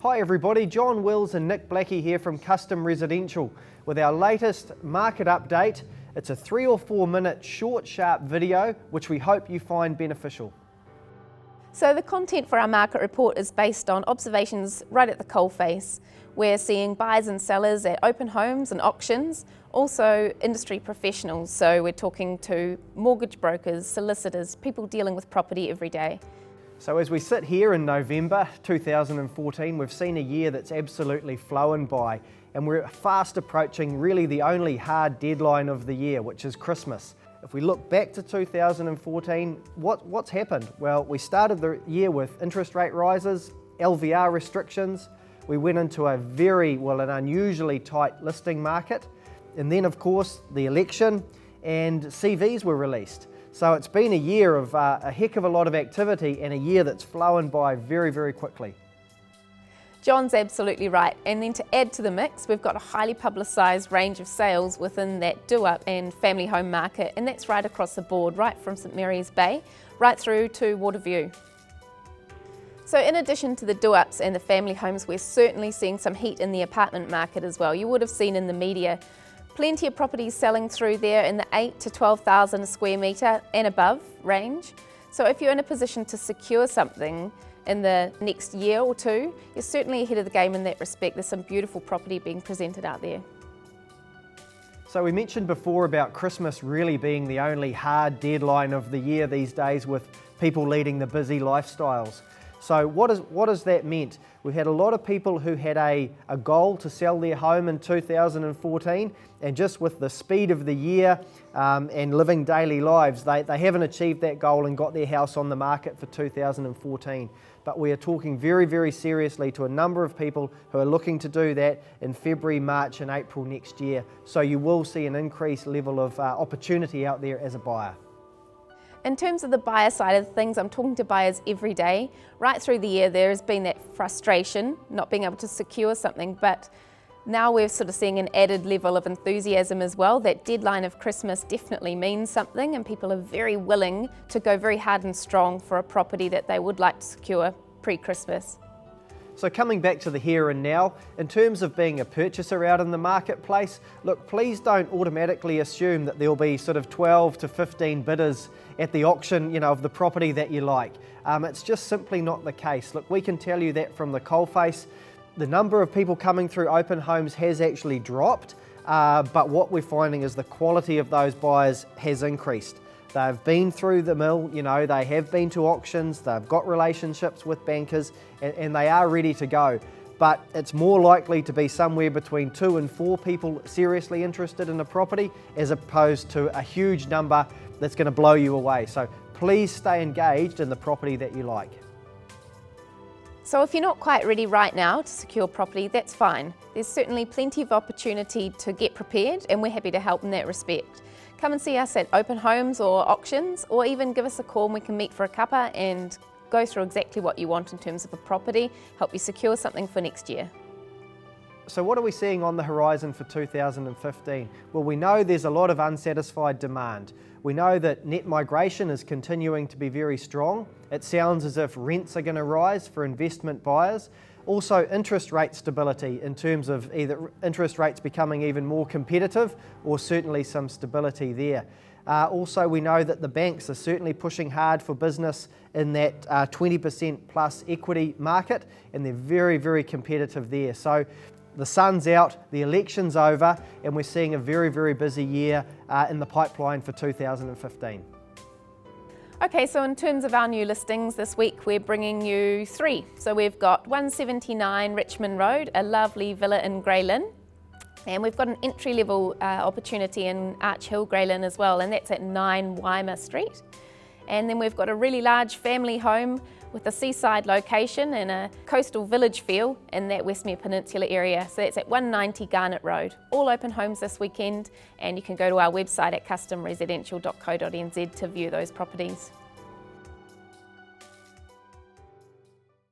Hi everybody, John Wills and Nick Blackie here from Custom Residential with our latest market update. It's a 3 or 4 minute short, sharp video which we hope you find beneficial. So the content for our market report is based on observations right at the coalface. We're seeing buyers and sellers at open homes and auctions, also industry professionals, so we're talking to mortgage brokers, solicitors, people dealing with property every day. So as we sit here in November 2014, we've seen a year that's absolutely flown by, and we're fast approaching really the only hard deadline of the year, which is Christmas. If we look back to 2014, what's happened? Well, we started the year with interest rate rises, LVR restrictions. We went into an unusually tight listing market. And then of course, the election and CVs were released. So it's been a year of a heck of a lot of activity and a year that's flown by very, very quickly. John's absolutely right. And then to add to the mix, we've got a highly publicised range of sales within that do-up and family home market, and that's right across the board, right from St Mary's Bay, right through to Waterview. So in addition to the do-ups and the family homes, we're certainly seeing some heat in the apartment market as well. You would have seen in the media plenty of properties selling through there in the 8 to 12,000 a square metre and above range. So if you're in a position to secure something in the next year or two, you're certainly ahead of the game in that respect. There's some beautiful property being presented out there. So we mentioned before about Christmas really being the only hard deadline of the year these days with people leading the busy lifestyles. So what has that meant? We had a lot of people who had a goal to sell their home in 2014, and just with the speed of the year and living daily lives, they haven't achieved that goal and got their house on the market for 2014. But we are talking very, very seriously to a number of people who are looking to do that in February, March and April next year. So you will see an increased level of opportunity out there as a buyer. In terms of the buyer side of things, I'm talking to buyers every day. Right through the year there has been that frustration, not being able to secure something, but now we're sort of seeing an added level of enthusiasm as well. That deadline of Christmas definitely means something, and people are very willing to go very hard and strong for a property that they would like to secure pre-Christmas. So coming back to the here and now, in terms of being a purchaser out in the marketplace, look, please don't automatically assume that there'll be sort of 12 to 15 bidders at the auction, of the property that you like. It's just simply not the case. Look, we can tell you that from the coalface. The number of people coming through open homes has actually dropped, but what we're finding is the quality of those buyers has increased. They've been through the mill, they have been to auctions, they've got relationships with bankers, and they are ready to go. But it's more likely to be somewhere between 2 and 4 people seriously interested in a property, as opposed to a huge number that's going to blow you away. So please stay engaged in the property that you like. So if you're not quite ready right now to secure property, that's fine. There's certainly plenty of opportunity to get prepared, and we're happy to help in that respect. Come and see us at open homes or auctions, or even give us a call and we can meet for a cuppa and go through exactly what you want in terms of a property, help you secure something for next year. So what are we seeing on the horizon for 2015? Well, we know there's a lot of unsatisfied demand. We know that net migration is continuing to be very strong. It sounds as if rents are going to rise for investment buyers. Also, interest rate stability in terms of either interest rates becoming even more competitive or certainly some stability there. Also, we know that the banks are certainly pushing hard for business in that 20% plus equity market, and they're very, very competitive there. So the sun's out, the election's over, and we're seeing a very, very busy year in the pipeline for 2015. Okay, so in terms of our new listings this week, we're bringing you 3. So we've got 179 Richmond Road, a lovely villa in Grey Lynn. And we've got an entry-level opportunity in Arch Hill, Grey Lynn as well, and that's at 9 Waima Street. And then we've got a really large family home with a seaside location and a coastal village feel in that Westmere Peninsula area. So that's at 190 Garnet Road. All open homes this weekend, and you can go to our website at customresidential.co.nz to view those properties.